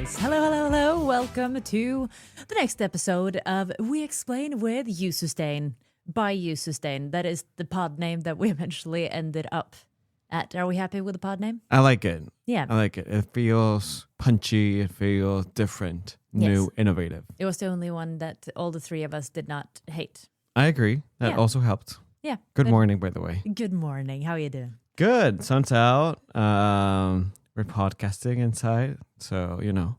listeners. Hello, hello, hello. Welcome to the next episode of We Explain with YouSustain by YouSustain. That is the pod name that we eventually ended up at. Are we happy with the pod name? I like it. Yeah. I like it. It feels punchy. It feels different, new, innovative. It was the only one that all the three of us did not hate. I agree. That also helped. Yeah. Good morning, by the way. Good morning. How are you doing? Good. Sun's out. We're podcasting inside. So, You know,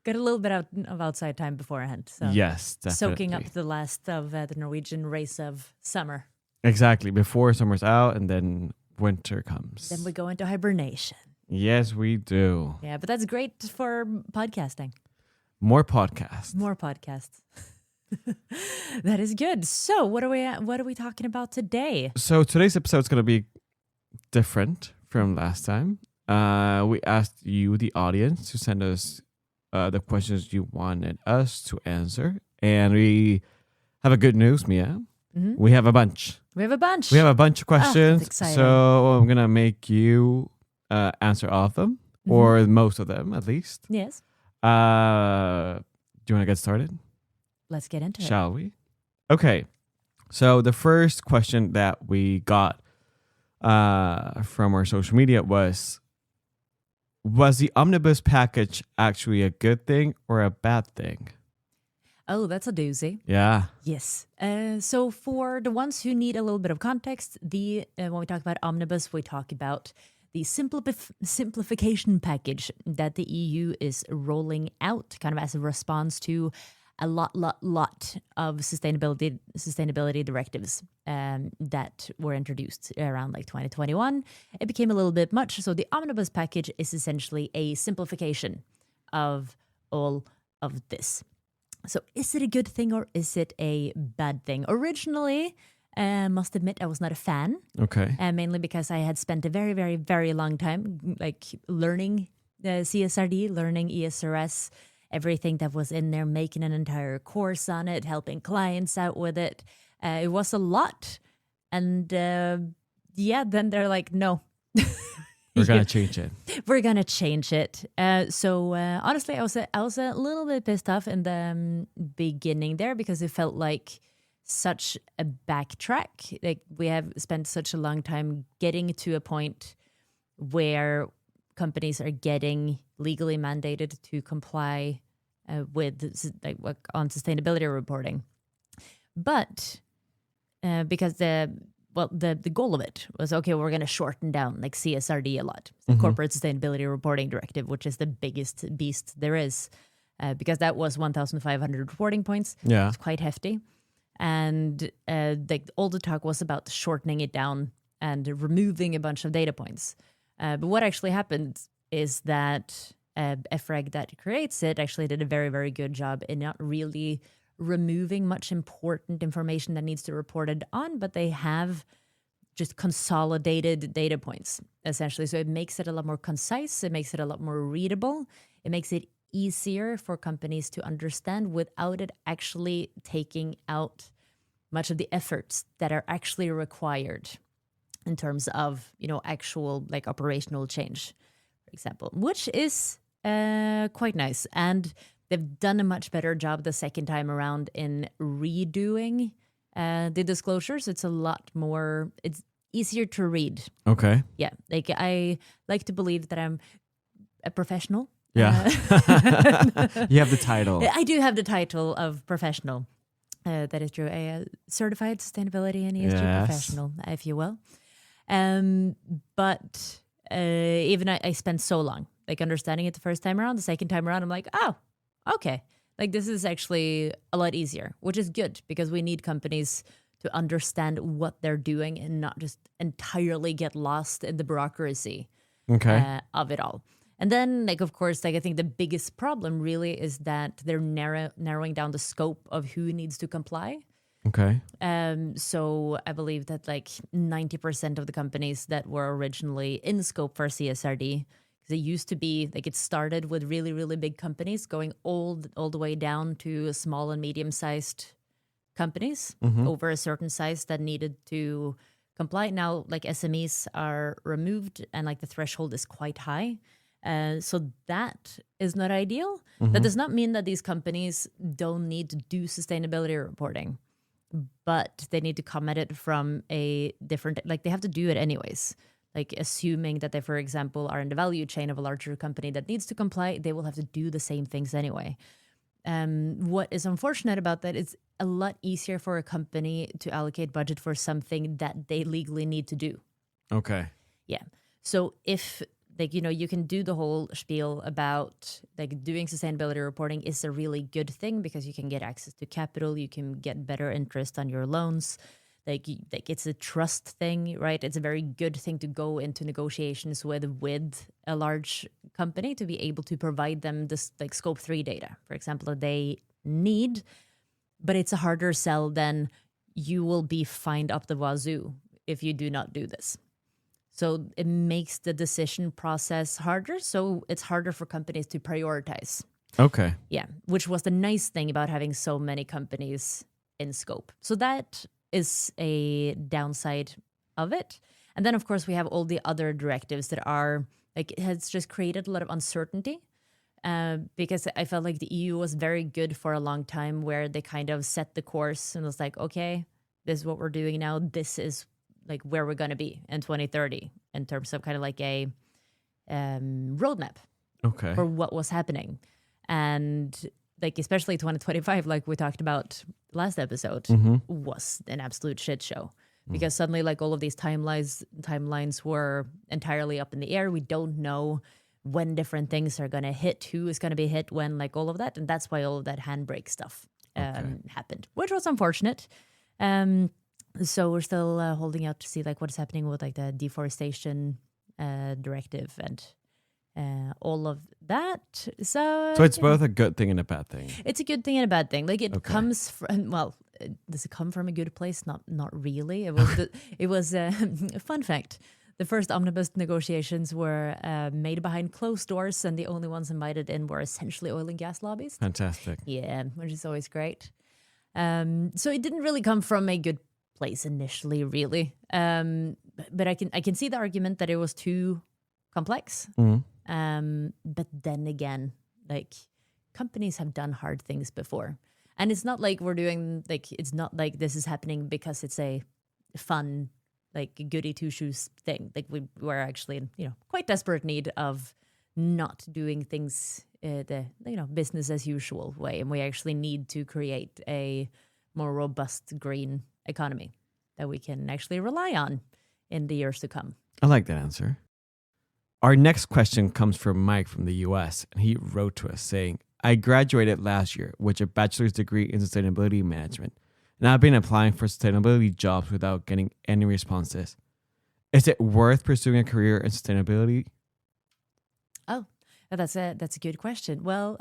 got a little bit of outside time beforehand. So yes, definitely. soaking up the last of the Norwegian race of summer. Exactly. Before summer's out and then winter comes. Then we go into hibernation. Yes, we do. Yeah, but that's great for podcasting. More podcasts. More podcasts. That is good. So, what are we talking about today? So today's episode is going to be different from last time. We asked you, the audience, to send us the questions you wanted us to answer. And we have a good news, Mia. Mm-hmm. We have a bunch. We have a bunch. We have a bunch of questions. That's exciting. So I'm going to make you answer all of them, or most of them at least. Yes. Do you want to get started? Let's get into it. Shall we? Okay. So the first question that we got from our social media was the omnibus package actually a good thing or a bad thing? Oh, that's a doozy. Yeah. Yes. So for the ones who need a little bit of context, when we talk about omnibus, we talk about the simplification package that the EU is rolling out, kind of as a response to a lot of sustainability directives that were introduced around like 2021. It became a little bit much. So the omnibus package is essentially a simplification of all of this. So is it a good thing or is it a bad thing? Originally, must admit I was not a fan. Okay. Mainly because I had spent a very, very, very long time like learning CSRD, learning ESRS, everything that was in there, making an entire course on it, helping clients out with it. It was a lot. And then they're like, no. We're going to change it. We're going to change it. So honestly, I was a little bit pissed off in the beginning there because it felt like such a backtrack. Like we have spent such a long time getting to a point where companies are getting legally mandated to comply with on sustainability reporting. But because the goal of it was, okay, we're going to shorten down like CSRD a lot, the Corporate Sustainability Reporting Directive, which is the biggest beast there is, because that was 1,500 reporting points. Yeah. It's quite hefty. And all the talk was about shortening it down and removing a bunch of data points. But what actually happened is that EFRAG that creates it actually did a very, very good job in not really removing much important information that needs to be reported on, but they have just consolidated data points, essentially. So it makes it a lot more concise. It makes it a lot more readable. It makes it easier for companies to understand without it actually taking out much of the efforts that are actually required in terms of, actual like operational change, for example, which is quite nice. And they've done a much better job the second time around in redoing the disclosures. It's it's easier to read. Okay. Yeah. Like I like to believe that I'm a professional. Yeah. You have the title. I do have the title of professional. That is true. A certified sustainability and ESG professional, if you will. But even I spent so long like understanding it the first time around. The second time around, I'm like, oh, okay. Like this is actually a lot easier, which is good because we need companies to understand what they're doing and not just entirely get lost in the bureaucracy of it all. And then, like, of course, like I think the biggest problem really is that they're narrowing down the scope of who needs to comply. Okay. So I believe that like 90% of the companies that were originally in scope for CSRD, because it used to be like it started with really, really big companies going all the way down to small and medium-sized companies over a certain size that needed to comply. Now, like SMEs are removed and like the threshold is quite high. So that is not ideal. That does not mean that these companies don't need to do sustainability reporting, but they need to come at it from a different, like they have to do it anyways. Like assuming that they, for example, are in the value chain of a larger company that needs to comply, they will have to do the same things anyway. What is unfortunate about that is a lot easier for a company to allocate budget for something that they legally need to do. Okay. Yeah. So if like, you can do the whole spiel about like doing sustainability reporting is a really good thing because you can get access to capital, you can get better interest on your loans. Like it's a trust thing, right? It's a very good thing to go into negotiations with a large company to be able to provide them this like scope 3 data, for example, that they need. But it's a harder sell than you will be fined up the wazoo if you do not do this. So it makes the decision process harder. So it's harder for companies to prioritize. Okay. Yeah, which was the nice thing about having so many companies in scope. So that is a downside of it. And then, of course, we have all the other directives that are like, it has just created a lot of uncertainty. Because I felt like the EU was very good for a long time where they kind of set the course and was like, okay, this is what we're doing now. This is like where we're going to be in 2030 in terms of kind of like a roadmap for what was happening. And like, especially 2025, like we talked about last episode, was an absolute shit show. Because suddenly like all of these timelines were entirely up in the air. We don't know when different things are going to hit, who is going to be hit when, like all of that. And that's why all of that handbrake stuff happened, which was unfortunate. So we're still holding out to see like what's happening with like the deforestation directive and all of that. So it's both a good thing and a bad thing. It's a good thing and a bad thing. Like it comes from, well, does it come from a good place? Not really. It was it was a fun fact. The first omnibus negotiations were made behind closed doors, and the only ones invited in were essentially oil and gas lobbies. Fantastic. Yeah, which is always great. So it didn't really come from a good place initially, really. But I can see the argument that it was too complex. But then again, like companies have done hard things before. And it's not like we're doing, like, it's not like this is happening because it's a fun, like, goody two-shoes thing. Like, we're actually in, quite desperate need of not doing things the, business as usual way. And we actually need to create a more robust green economy that we can actually rely on in the years to come. I like that answer. Our next question comes from Mike from the US, and he wrote to us saying, I graduated last year with a bachelor's degree in sustainability management, and I've been applying for sustainability jobs without getting any responses. Is it worth pursuing a career in sustainability? Oh, that's a good question. Well,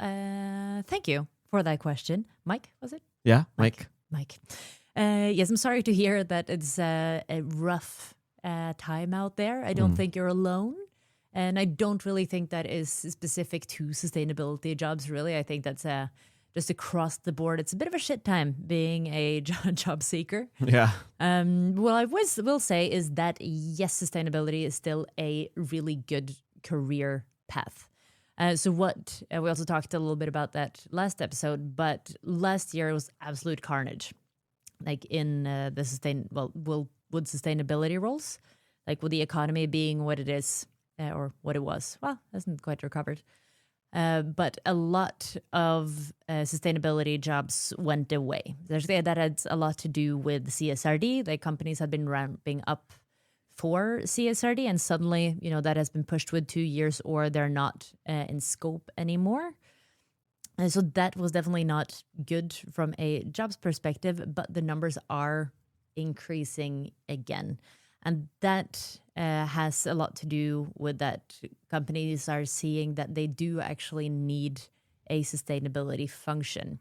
thank you for that question. Mike, was it? Yeah, Mike. Yes, I'm sorry to hear that it's a rough time out there. I don't think you're alone. And I don't really think that is specific to sustainability jobs, really. I think that's just across the board. It's a bit of a shit time being a job seeker. Yeah. What I will say is that, yes, sustainability is still a really good career path. So what we also talked a little bit about that last episode, but last year was absolute carnage. Like in with sustainability roles, like with the economy being what it is. Or what it was. Well, hasn't quite recovered. But a lot of sustainability jobs went away. That had a lot to do with CSRD. Like companies had been ramping up for CSRD, and suddenly, that has been pushed with 2 years, or they're not in scope anymore. And so that was definitely not good from a jobs perspective, but the numbers are increasing again. And that has a lot to do with that companies are seeing that they do actually need a sustainability function.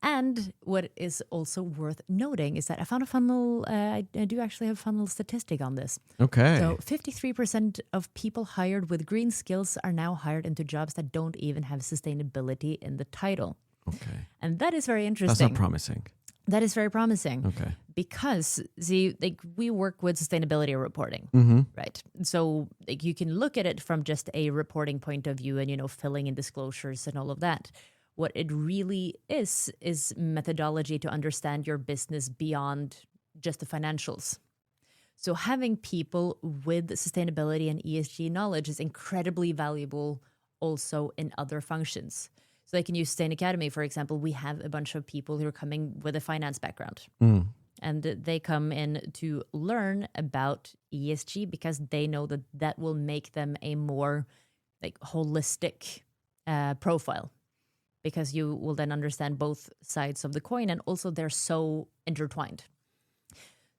And what is also worth noting is that I found a funnel, I do actually have a funnel statistic on this. Okay. So 53% of people hired with green skills are now hired into jobs that don't even have sustainability in the title. Okay. And that is very interesting. That's not promising. That is very promising. Okay. Because, see, like we work with sustainability reporting, right? So like you can look at it from just a reporting point of view and, filling in disclosures and all of that. What it really is methodology to understand your business beyond just the financials. So having people with sustainability and ESG knowledge is incredibly valuable also in other functions. So like in YouSustain Academy, for example, we have a bunch of people who are coming with a finance background. And they come in to learn about ESG because they know that that will make them a more like holistic profile, because you will then understand both sides of the coin, and also they're so intertwined.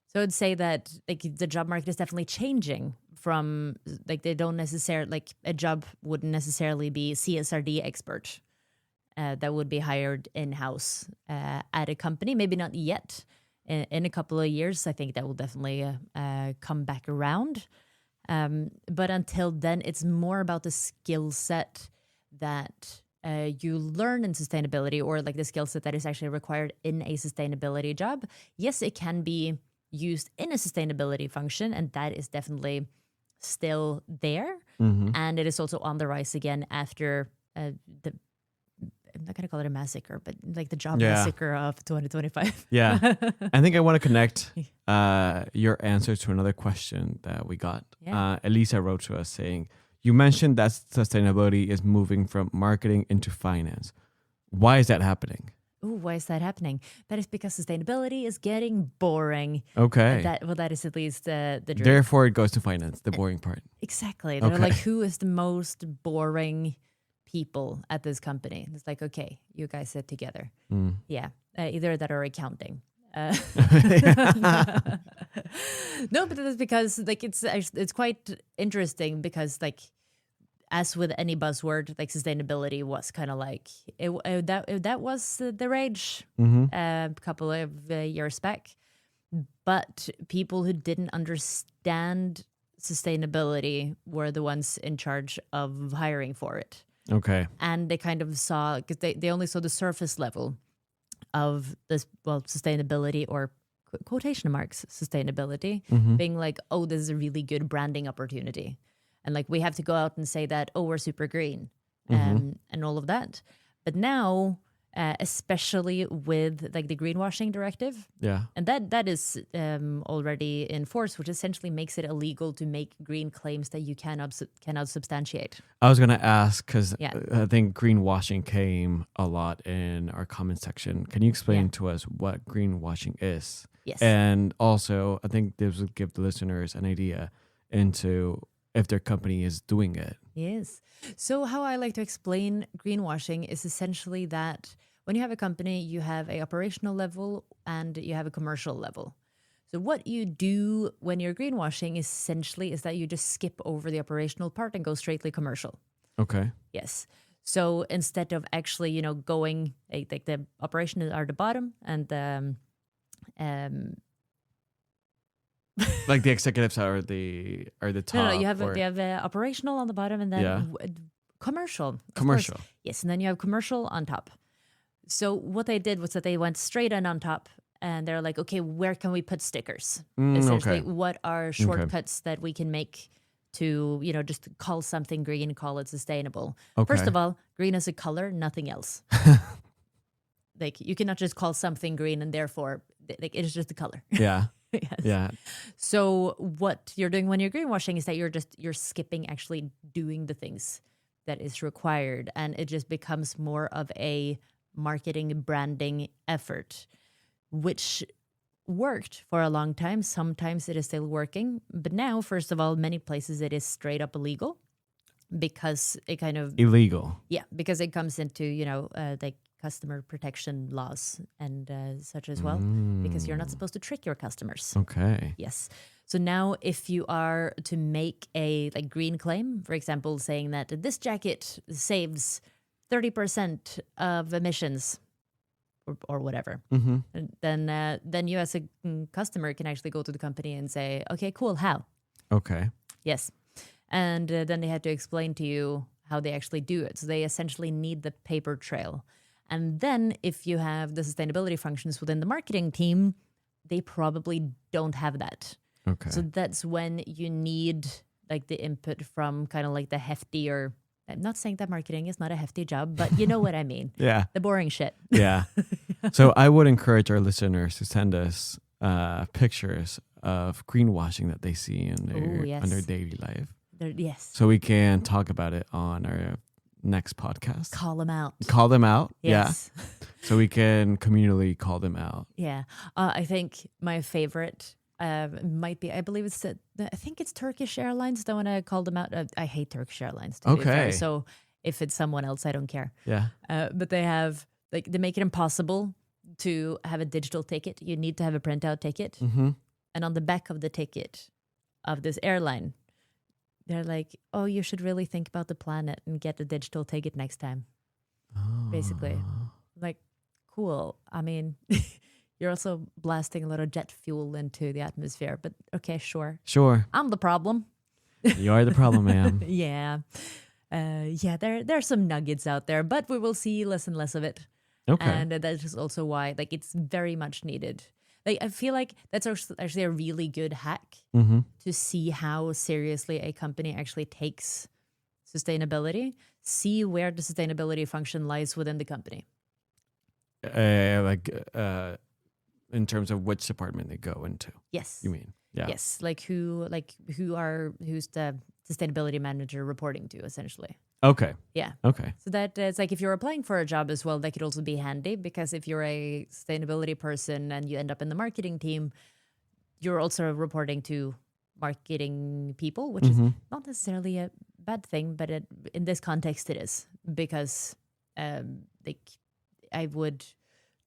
So I'd say that like the job market is definitely changing from like they don't necessarily like a job wouldn't necessarily be CSRD expert that would be hired in-house at a company. Maybe not yet. In a couple of years, I think that will definitely come back around. But until then, it's more about the skill set that you learn in sustainability, or like the skill set that is actually required in a sustainability job. Yes, it can be used in a sustainability function, and that is definitely still there. And it is also on the rise again after the I'm not going to call it a massacre, but like the job massacre of 2025. Yeah. I think I want to connect your answer to another question that we got. Yeah. Elisa wrote to us saying, you mentioned that sustainability is moving from marketing into finance. Why is that happening? Ooh, why is that happening? That is because sustainability is getting boring. Okay. That is at least the dream. Therefore, it goes to finance, the boring part. Exactly. They're like, who is the most boring people at this company? It's like, okay, you guys sit together. Yeah, either that or accounting. No, but that's because like it's quite interesting, because like as with any buzzword, like sustainability was kind of like that was the rage a couple of years back. But people who didn't understand sustainability were the ones in charge of hiring for it. Okay. And they kind of saw, because they only saw the surface level of this, well, sustainability, or quotation marks sustainability, being like, oh, this is a really good branding opportunity. And like, we have to go out and say that, oh, we're super green and all of that. But now, especially with like the greenwashing directive, and that is already in force, which essentially makes it illegal to make green claims that you cannot substantiate. I was gonna ask because I think greenwashing came a lot in our comment section. Can you explain to us what greenwashing is? Yes. And also, I think this would give the listeners an idea into if their company is doing it. Yes. So how I like to explain greenwashing is essentially that when you have a company, you have a operational level and you have a commercial level. So what you do when you're greenwashing essentially is that you just skip over the operational part and go straightly commercial. Okay. Yes. So instead of actually, going like the operation are the bottom and the like the executives are the top. No, you have operational on the bottom, and then commercial. Commercial. Yes, and then you have commercial on top. So what they did was that they went straight in on top, and they're like, okay, where can we put stickers? Essentially, what are shortcuts that we can make to, just call something green, call it sustainable? Okay. First of all, green is a color, nothing else. Like, you cannot just call something green and therefore, like, it is just a color. Yeah. Yes. Yeah. So what you're doing when you're greenwashing is that you're skipping actually doing the things that is required, and it just becomes more of a marketing branding effort, which worked for a long time. Sometimes it is still working, but now, first of all, many places it is straight up illegal, because it kind of because it comes into like customer protection laws and such as well, because you're not supposed to trick your customers. Okay. Yes. So now if you are to make a like green claim, for example, saying that this jacket saves 30% of emissions or whatever, then you as a customer can actually go to the company and say, okay, cool, how? Okay. Yes. And then they had to explain to you how they actually do it. So they essentially need the paper trail. And then if you have the sustainability functions within the marketing team, they probably don't have that. Okay. So that's when you need like the input from kind of like the heftier. I'm not saying that marketing is not a hefty job, but you know what I mean. Yeah. The boring shit. Yeah. So I would encourage our listeners to send us pictures of greenwashing that they see in their daily life. Yes. So we can talk about it on our next podcast. Call them out. Call them out. Yes. Yeah. So we can communally call them out. Yeah. I think my favorite might be, I believe I think it's Turkish Airlines. Don't want to call them out. I hate Turkish Airlines. To be fair. So if it's someone else, I don't care. Yeah. But they have, like, they make it impossible to have a digital ticket. You need to have a printout ticket. Mm-hmm. And on the back of the ticket of this airline, they're like, oh, you should really think about the planet and get a digital ticket next time. Oh. Basically. Like, cool. I mean, you're also blasting a lot of jet fuel into the atmosphere, but okay, sure. Sure. I'm the problem. You are the problem, ma'am. Yeah. There are some nuggets out there, but we will see less and less of it. Okay. And that is also why, like, it's very much needed. Like, I feel like that's actually a really good hack to see how seriously a company actually takes sustainability. See where the sustainability function lies within the company. In terms of which department they go into. Yes. You mean? Yeah. Yes. Who's the sustainability manager reporting to, essentially. Okay. Yeah. Okay. So that it's like if you're applying for a job as well, that could also be handy, because if you're a sustainability person and you end up in the marketing team, you're also reporting to marketing people, which is not necessarily a bad thing, but in this context it is, because I would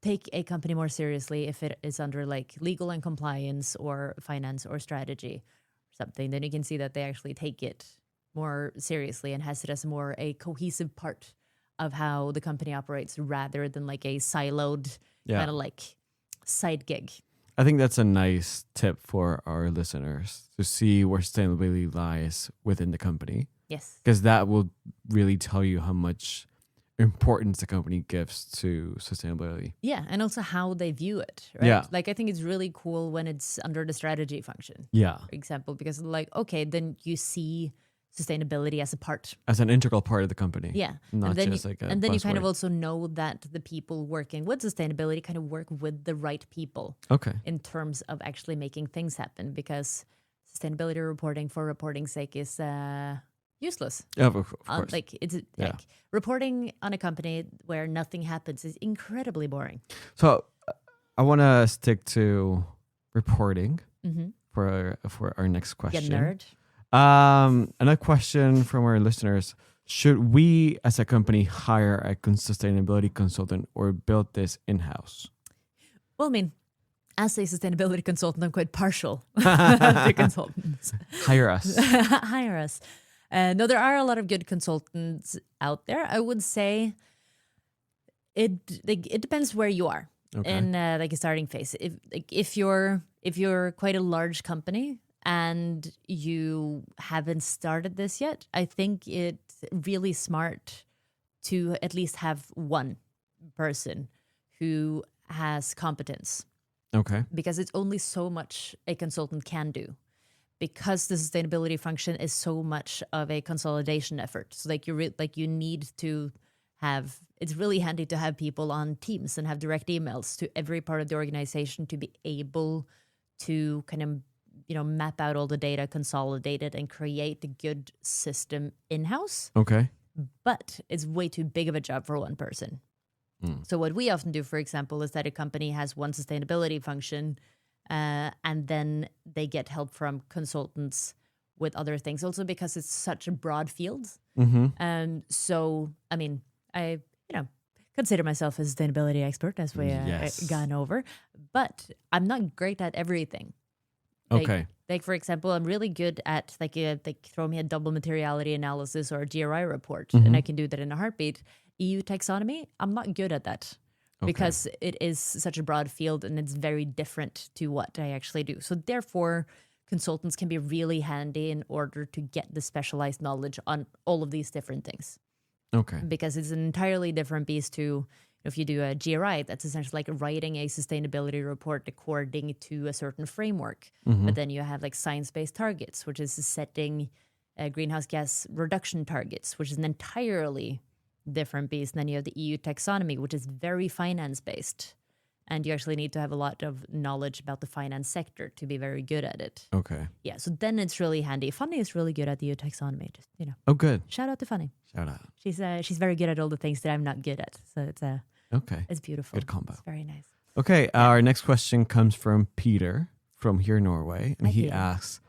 take a company more seriously if it is under like legal and compliance or finance or strategy or something. Then you can see that they actually take it more seriously and has it as more a cohesive part of how the company operates, rather than like a siloed kind of like side gig. I think that's a nice tip for our listeners to see where sustainability lies within the company. Yes. Because that will really tell you how much importance the company gives to sustainability. Yeah, and also how they view it, right? Yeah. Like, I think it's really cool when it's under the strategy function, Yeah. for example, because like, okay, then you see sustainability as a part. As an integral part of the company. Yeah. Not and then just like a and then you kind of buzzword. also know that the people working with sustainability kind of work with the right people Okay. in terms of actually making things happen, because sustainability reporting for reporting's sake is useless. Yeah, of course. Like reporting on a company where nothing happens is incredibly boring. So I want to stick to reporting Mm-hmm. for our next question. You nerd. Another question from our listeners: should we, as a company, hire a sustainability consultant or build this in-house? Well, I mean, as a sustainability consultant, I'm quite partial to consultants. Hire us. Hire us. No, there are a lot of good consultants out there. I would say it depends where you are in like a starting phase. If you're quite a large company and you haven't started this yet, I think it's really smart to at least have one person who has competence. Okay. Because it's only so much a consultant can do. Because the sustainability function is so much of a consolidation effort. So like you need to have, it's really handy to have people on Teams and have direct emails to every part of the organization to be able to kind of, map out all the data, consolidate it, and create a good system in-house. Okay. But it's way too big of a job for one person. So what we often do, for example, is that a company has one sustainability function, and then they get help from consultants with other things. Also because it's such a broad field. So, I mean, I consider myself a sustainability expert, as we gone over, but I'm not great at everything. Like for example, I'm really good at like throw me a double materiality analysis or a GRI report, and I can do that in a heartbeat. EU taxonomy, I'm not good at that. Because it is such a broad field and it's very different to what I actually do. So therefore, consultants can be really handy in order to get the specialized knowledge on all of these different things. Okay. Because it's an entirely different beast to, if you do a GRI, that's essentially like writing a sustainability report according to a certain framework. But then you have like science-based targets, which is setting greenhouse gas reduction targets, which is an entirely different beast. And then you have the EU taxonomy, which is very finance-based. And you actually need to have a lot of knowledge about the finance sector to be very good at it. Okay. Yeah, so then it's really handy. Funny is really good at the EU taxonomy. Just, Oh, good. shout out to Funny. Shout out. She's very good at all the things that I'm not good at. So Okay. it's beautiful. Good combo. It's very nice. Okay. Our next question comes from Peter from here, Norway. And Hi, he Peter. asks,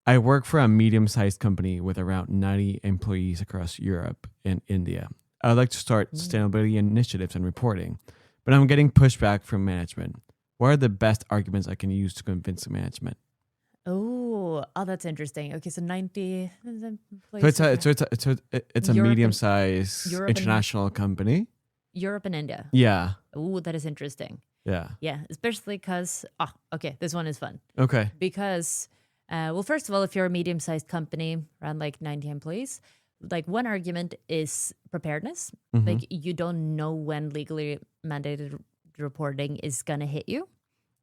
I work for a medium-sized company with around 90 employees across Europe and India. I'd like to start sustainability initiatives and reporting, but I'm getting pushback from management. What are the best arguments I can use to convince the management? Oh, that's interesting. Okay, so 90 So it's a Europe and- medium-sized Europe and- international company. Europe and India. Yeah. Oh, that is interesting. Yeah. Yeah, especially because, okay, this one is fun. Okay. Because, well, first of all, if you're a medium-sized company, around like 90 employees, like one argument is preparedness. Like you don't know when legally mandated reporting is going to hit you,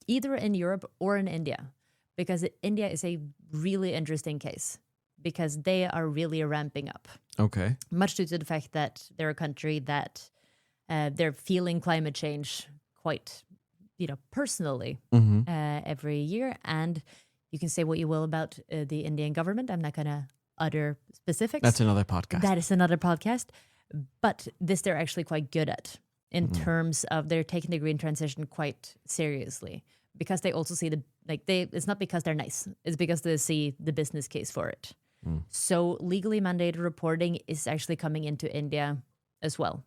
either in Europe or in India. Because India is a really interesting case because they are really ramping up. Okay. Much due to the fact that they're a country that they're feeling climate change quite, personally every year. And you can say what you will about the Indian government. I'm not going to utter specifics. That's another podcast. That is another podcast. But this they're actually quite good at in terms of they're taking the green transition quite seriously because they also see it's not because they're nice. It's because they see the business case for it. So legally mandated reporting is actually coming into India as well.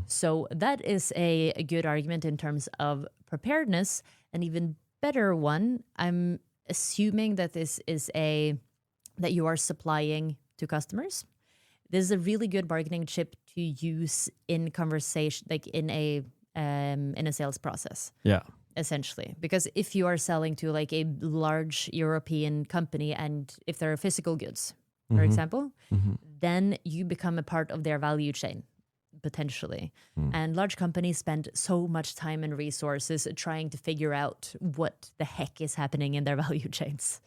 So that is a good argument in terms of preparedness. An even better one, I'm assuming that this is that you are supplying to customers. This is a really good bargaining chip to use in conversation, like in a sales process. Yeah. Essentially, because if you are selling to like a large European company and if they're physical goods, for example, then you become a part of their value chain potentially. And large companies spend so much time and resources trying to figure out what the heck is happening in their value chains.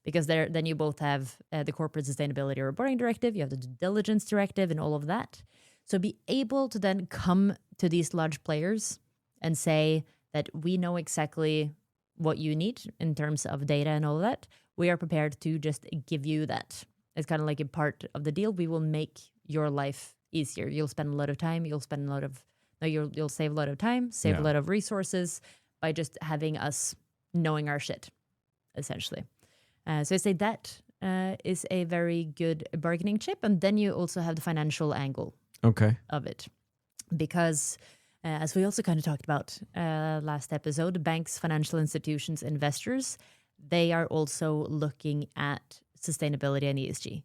Because then you both have the Corporate Sustainability Reporting Directive, you have the Due Diligence Directive and all of that. So be able to then come to these large players and say that we know exactly what you need in terms of data and all of that. We are prepared to just give you that. It's kind of like a part of the deal. We will make your life easier. You'll spend a lot of time. You'll save a lot of time, save a lot of resources by just having us knowing our shit, essentially. So I say that is a very good bargaining chip. And then you also have the financial angle of it. Because as we also kind of talked about last episode, banks, financial institutions, investors, they are also looking at sustainability and ESG.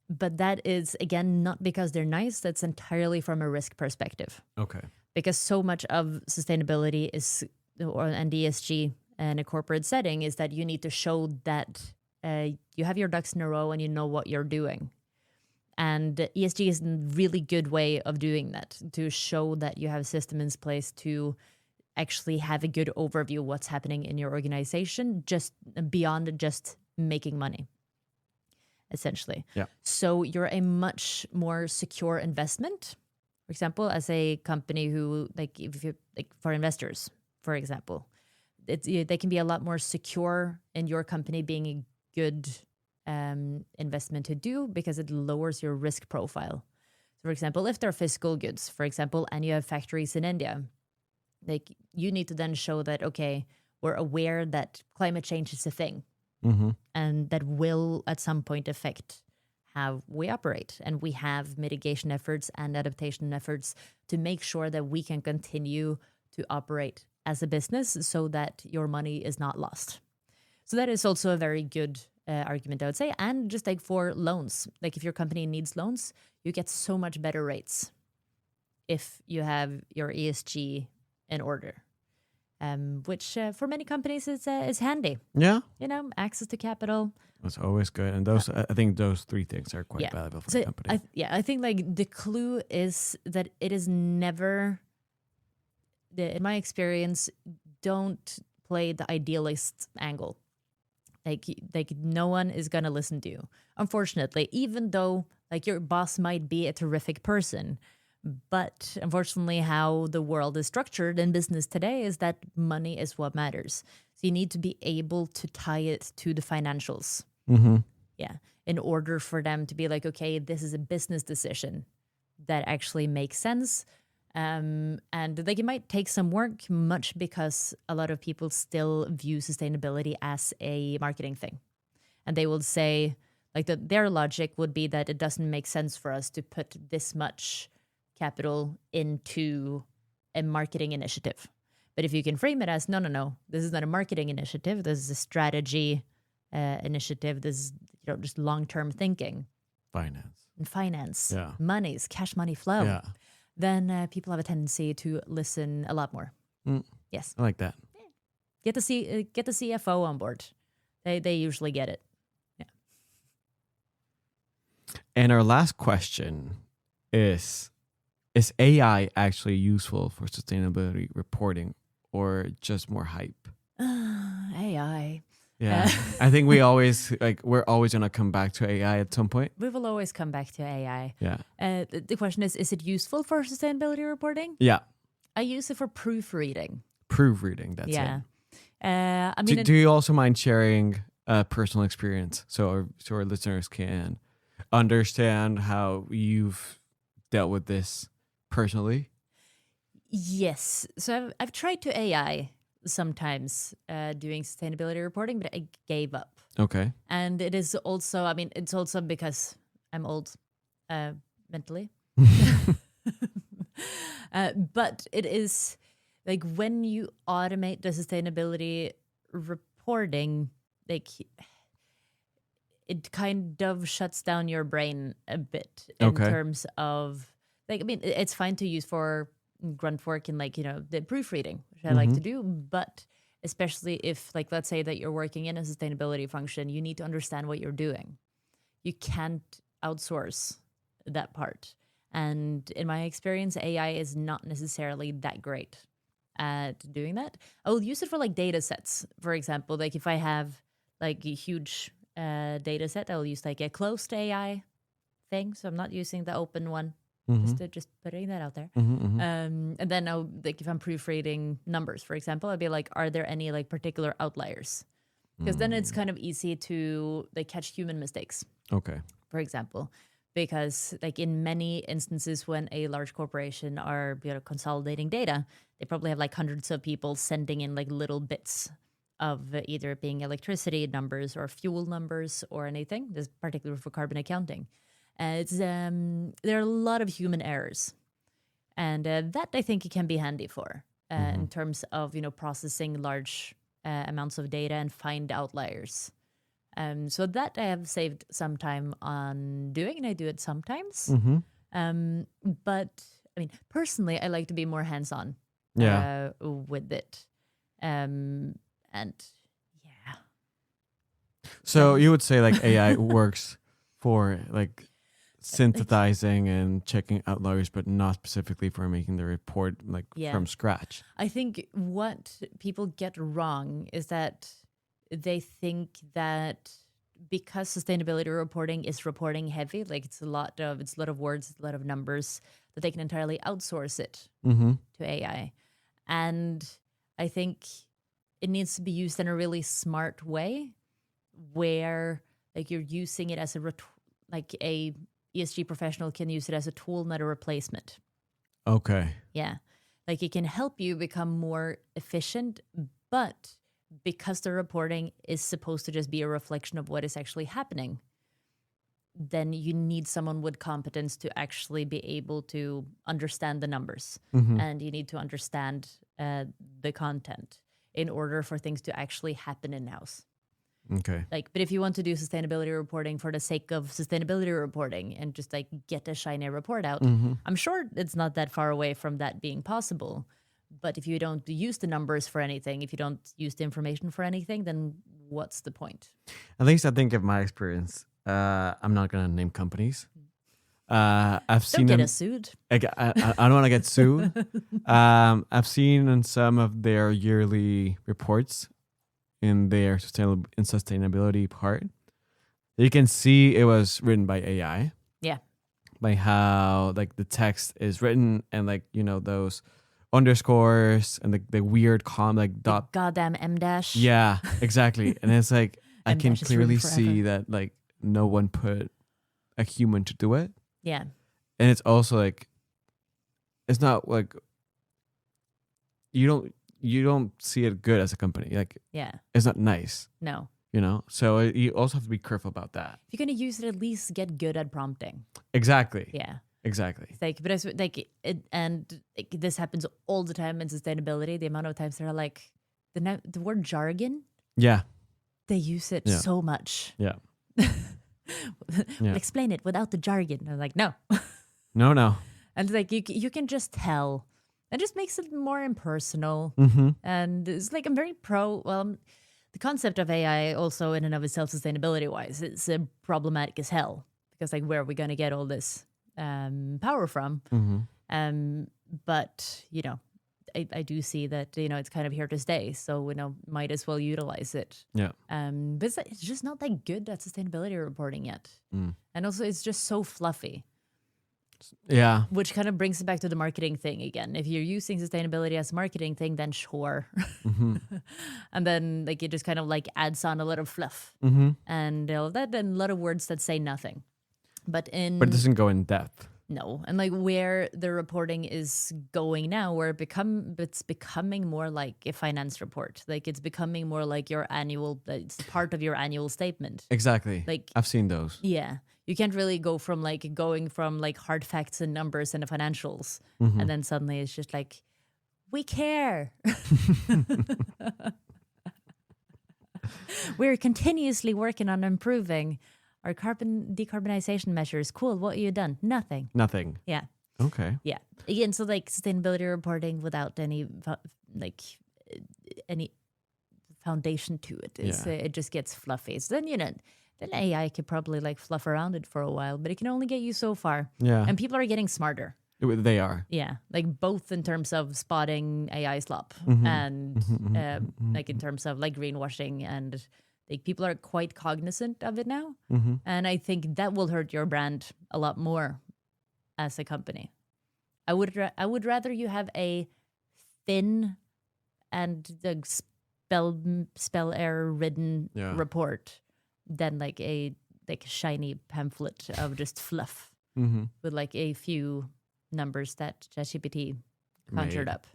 But that is, again, not because they're nice. That's entirely from a risk perspective. Okay. Because so much of sustainability and ESG in a corporate setting is that you need to show that you have your ducks in a row and you know what you're doing. And ESG is a really good way of doing that, to show that you have a system in place to actually have a good overview of what's happening in your organization, just beyond just making money, essentially. Yeah. So you're a much more secure investment. For example, as a company who, for investors, for example, they can be a lot more secure in your company being a good investment to do because it lowers your risk profile. So for example, if they're physical goods, for example, and you have factories in India, you need to then show that, okay, we're aware that climate change is a thing and that will at some point affect how we operate. And we have mitigation efforts and adaptation efforts to make sure that we can continue to operate as a business so that your money is not lost. So that is also a very good argument, I would say. And just like for loans, like if your company needs loans, you get so much better rates if you have your ESG in order, which for many companies is handy. Yeah. Access to capital. That's always good. And those, I think those three things are quite valuable for the company. I think like the clue is that it is never in my experience, don't play the idealist angle. Like no one is gonna listen to you, unfortunately, even though like your boss might be a terrific person. But unfortunately, how the world is structured in business today is that money is what matters. So you need to be able to tie it to the financials. Mm-hmm. Yeah. In order for them to be like, okay, this is a business decision that actually makes sense. And like it might take some work, much because a lot of people still view sustainability as a marketing thing. And they will say, like, that their logic would be that it doesn't make sense for us to put this much capital into a marketing initiative. But if you can frame it as, no, no, no, this is not a marketing initiative, this is a strategy initiative, this is just long-term thinking. Finance, Yeah. monies, cash money flow. Yeah. Then people have a tendency to listen a lot more. Yes. I like that. Get the CFO on board. They usually get it. Yeah. And our last question is AI actually useful for sustainability reporting or just more hype? AI. Yeah. I think we're always going to come back to AI at some point. We will always come back to AI. Yeah. The question is it useful for sustainability reporting? Yeah. I use it for proofreading. Proofreading, that's Yeah. it. I mean, do you also mind sharing a personal experience so our listeners can understand how you've dealt with this personally? yes. So I've tried to AI sometimes doing sustainability reporting, but I gave up. Okay. And it is also, I mean, it's also because I'm old mentally. But it is like when you automate the sustainability reporting, like it kind of shuts down your brain a bit in terms of like, I mean, it's fine to use for grunt work and like, the proofreading, which I like to do, but especially if like, let's say that you're working in a sustainability function, you need to understand what you're doing. You can't outsource that part. And in my experience, AI is not necessarily that great at doing that. I will use it for like data sets. For example, like if I have like a huge data set, I'll use like a closed AI thing. So I'm not using the open one. Just putting that out there. And then I'll, like if I'm proofreading numbers, for example, I'll be like, are there any like particular outliers? Because then it's kind of easy to like catch human mistakes. Okay. For example, because like in many instances when a large corporation are consolidating data, they probably have like hundreds of people sending in like little bits of either being electricity numbers or fuel numbers or anything. This is particularly for carbon accounting. There are a lot of human errors, and that I think it can be handy for in terms of processing large amounts of data and find outliers. So that I have saved some time on doing, and I do it sometimes. But I mean, personally, I like to be more hands-on with it. And yeah. So you would say like AI works for like synthesizing and checking outliers, but not specifically for making the report like from scratch. I think what people get wrong is that they think that because sustainability reporting is reporting heavy, like it's a lot of words, it's a lot of numbers, that they can entirely outsource it to AI. And I think it needs to be used in a really smart way, where like you're using it as like a ESG professional can use it as a tool, not a replacement. Okay. Yeah. Like it can help you become more efficient, but because the reporting is supposed to just be a reflection of what is actually happening, then you need someone with competence to actually be able to understand the numbers, and you need to understand the content in order for things to actually happen in-house. Okay. Like, but if you want to do sustainability reporting for the sake of sustainability reporting and just like get a shiny report out, I'm sure it's not that far away from that being possible. But if you don't use the numbers for anything, if you don't use the information for anything, then what's the point? At least I think of my experience. I'm not going to name companies. I've seen Don't get them. us sued. I don't want to get sued. I've seen in some of their yearly reports in their sustainability part, you can see it was written by AI. Yeah. By how like the text is written and like those underscores and the weird like The dot. goddamn M dash. Yeah, exactly. And it's like I M can dash is clearly ruined see forever. that like no one put a human to do it. Yeah. And it's also like it's not like you don't see it good as a company. Like Yeah. it's not nice, No. So you also have to be careful about that. If you're gonna use it, at least get good at prompting. Exactly. Yeah. Exactly. It's like, but it's like, this happens all the time in sustainability. The amount of times they're like, the word jargon, Yeah. they use it Yeah. so much. Yeah. We'll Yeah. explain it without the jargon. I'm like, no. No. And it's like you can just tell. It just makes it more impersonal. Mm-hmm. And it's like I'm very pro. Well, the concept of AI also in and of itself, sustainability wise, it's problematic as hell because like where are we going to get all this power from? Mm-hmm. But I do see that it's kind of here to stay. So might as well utilize it. Yeah. But it's just not that good at sustainability reporting yet. And also it's just so fluffy. Yeah. Which kind of brings it back to the marketing thing again. If you're using sustainability as a marketing thing, then sure. Mm-hmm. And then like it just kind of like adds on a lot of fluff Mm-hmm. and all that and a lot of words that say nothing. But it doesn't go in depth. no. And like where the reporting is going now, where it's becoming more like a finance report. Like it's becoming more like it's part of your annual statement. Exactly. Like I've seen those. yeah. You can't really go from going from like hard facts and numbers and the financials. Mm-hmm. And then suddenly it's just like, we care. We're continuously working on improving our carbon decarbonization measures. Cool. What have you done? Nothing. Nothing. Yeah. Okay. Yeah. Again, so like sustainability reporting without any foundation to it is it just gets fluffy. So then then AI could probably like fluff around it for a while, but it can only get you so far. Yeah. And people are getting smarter. They are. Yeah, like both in terms of spotting AI slop and like in terms of like greenwashing, and like people are quite cognizant of it now. And I think that will hurt your brand a lot more as a company. I would rather you have a thin and the spell error ridden report than like a shiny pamphlet of just fluff with like a few numbers that ChatGPT conjured up.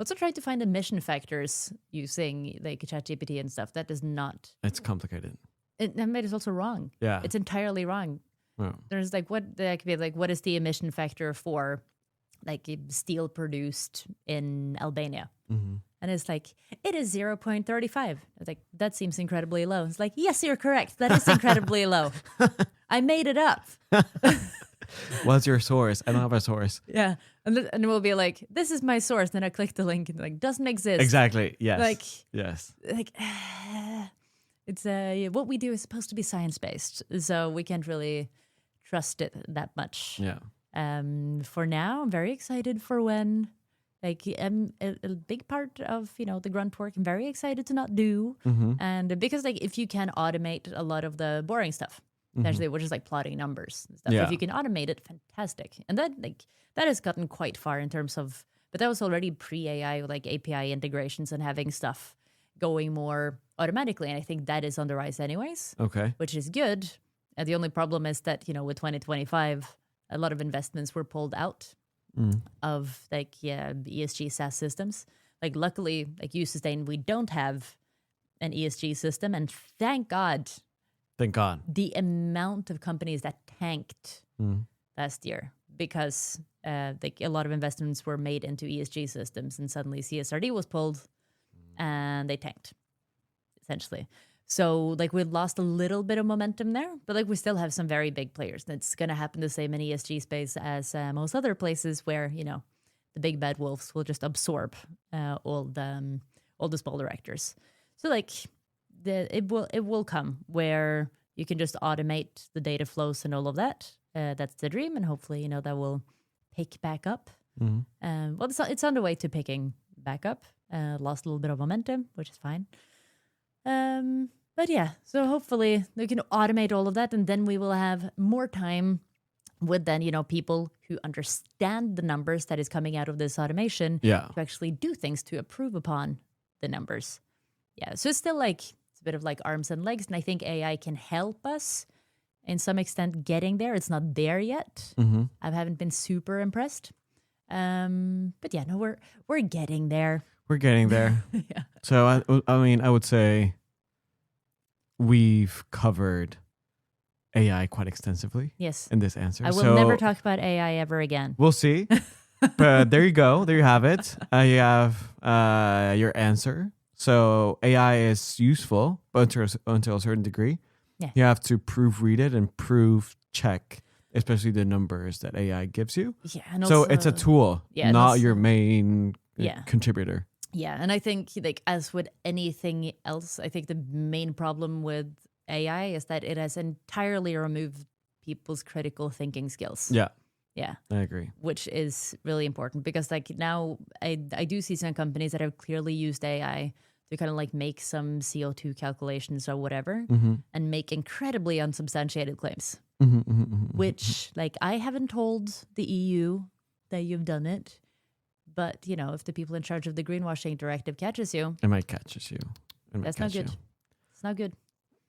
Also try to find emission factors using like ChatGPT and stuff. That is not. It's complicated. It is also wrong. Yeah. It's entirely wrong. Oh. There's like what is the emission factor for like steel produced in Albania? And it's like, it is 0.35. It's like, that seems incredibly low. It's like, yes, you're correct. That is incredibly low. I made it up. What's your source? I don't have a source. Yeah. And it will be like, this is my source. Then I click the link and like, doesn't exist. Exactly. Yes. Like, yes. Like, it's what we do is supposed to be science-based. So we can't really trust it that much. Yeah. For now, I'm very excited for when like a big part of the grunt work I'm very excited to not do, and because like if you can automate a lot of the boring stuff, essentially, which is like plotting numbers and stuff. Yeah. If you can automate it, fantastic. And that has gotten quite far in terms of, but that was already pre-AI, like API integrations and having stuff going more automatically. And I think that is on the rise anyways, Okay. which is good. And the only problem is that, with 2025, a lot of investments were pulled out of ESG SaaS systems. Like luckily, like YouSustain, we don't have an ESG system. And thank God. Thank God. The amount of companies that tanked last year because like a lot of investments were made into ESG systems, and suddenly CSRD was pulled and they tanked essentially. So like we lost a little bit of momentum there, but like we still have some very big players. And it's going to happen the same in ESG space as most other places where, the big bad wolves will just absorb all the smaller actors. So like it will come where you can just automate the data flows and all of that. that's the dream, and hopefully, that will pick back up. Mm-hmm. Well, it's on the way to picking back up. Lost a little bit of momentum, which is fine. But yeah, so hopefully we can automate all of that, and then we will have more time with then, people who understand the numbers that is coming out of this automation Yeah. to actually do things to improve upon the numbers. Yeah, so it's still it's a bit of arms and legs, and I think AI can help us in some extent getting there. It's not there yet. Mm-hmm. I haven't been super impressed. But yeah, no, we're getting there. We're getting there. Yeah. So I would say we've covered AI quite extensively Yes. in this answer. I will never talk about AI ever again. We'll see. But there you go. There you have it. You have your answer. So AI is useful, but until a certain degree. Yeah. You have to proofread it and proof check, especially the numbers that AI gives you. Yeah. And So also, it's a tool, yeah, not that's- your main Yeah. contributor. Yeah, and I think as with anything else, I think the main problem with AI is that it has entirely removed people's critical thinking skills. Yeah, Yeah, I agree. which is really important because now I do see some companies that have clearly used AI to kind of make some CO2 calculations or whatever Mm-hmm. and make incredibly unsubstantiated claims, Mm-hmm, mm-hmm, mm-hmm. which I haven't told the EU that you've done it. But, if the people in charge of the greenwashing directive catches you, It might catches you. that's not good. It's not good.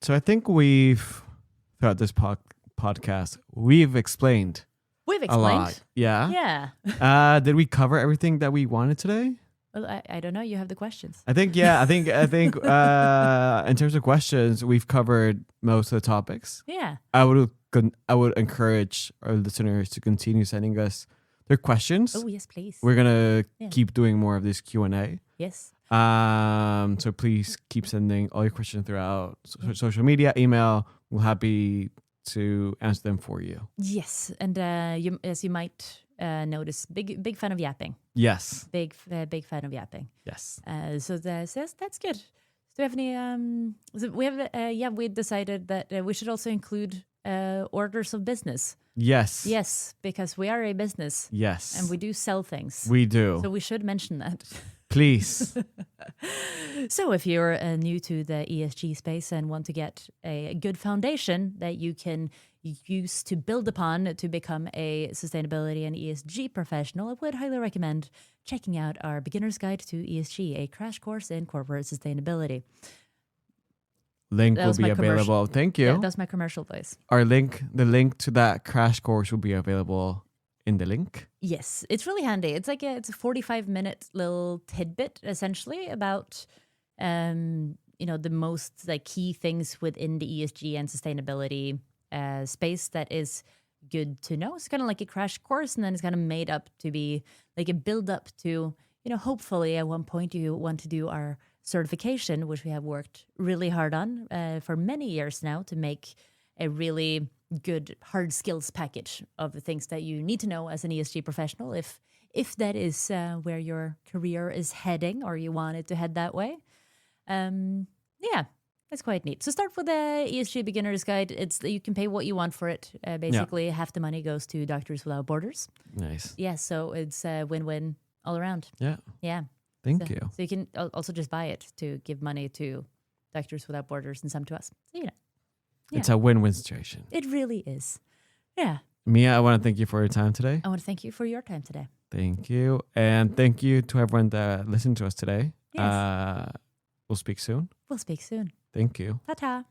So I think throughout this podcast, we've explained We've a explained. lot. Yeah. Yeah. Did we cover everything that we wanted today? Well, I don't know. You have the questions. I think in terms of questions, we've covered most of the topics. Yeah. I would encourage our listeners to continue sending us their questions. Oh, yes, please. We're gonna Yeah. keep doing more of this Q&A. Yes. So please keep sending all your questions throughout social media, email. We're happy to answer them for you. Yes. And as you might notice, big fan of yapping. Yes. Big fan of yapping. Yes. So that's good. Do we have any? So we have we decided that we should also include orders of business. Yes. Yes, because we are a business Yes. and we do sell things. We do. So we should mention that. Please. So if you're new to the ESG space and want to get a good foundation that you can use to build upon to become a sustainability and ESG professional, I would highly recommend checking out our Beginner's Guide to ESG, a crash course in corporate sustainability. Link That will was be my available. commercial. Thank you. Yeah, that's my commercial voice. The link to that crash course will be available in the link. Yes, it's really handy. It's it's a 45-minute little tidbit essentially about the most key things within the ESG and sustainability space that is good to know. It's kind of like a crash course, and then it's kind of made up to be a build up to hopefully at one point you want to do our certification, which we have worked really hard on for many years now to make a really good hard skills package of the things that you need to know as an ESG professional if that is where your career is heading or you want it to head that way. Yeah, that's quite neat. So start with the ESG Beginner's Guide. You can pay what you want for it. Basically, half the money goes to Doctors Without Borders. Nice. Yeah, so it's a win-win all around. Yeah. Yeah. Thank you. So you can also just buy it to give money to Doctors Without Borders and some to us. So, Yeah. It's a win-win situation. It really is. Yeah. Mia, I want to thank you for your time today. I want to thank you for your time today. Thank you. And thank you to everyone that listened to us today. Yes. We'll speak soon. We'll speak soon. Thank you. Ta-ta.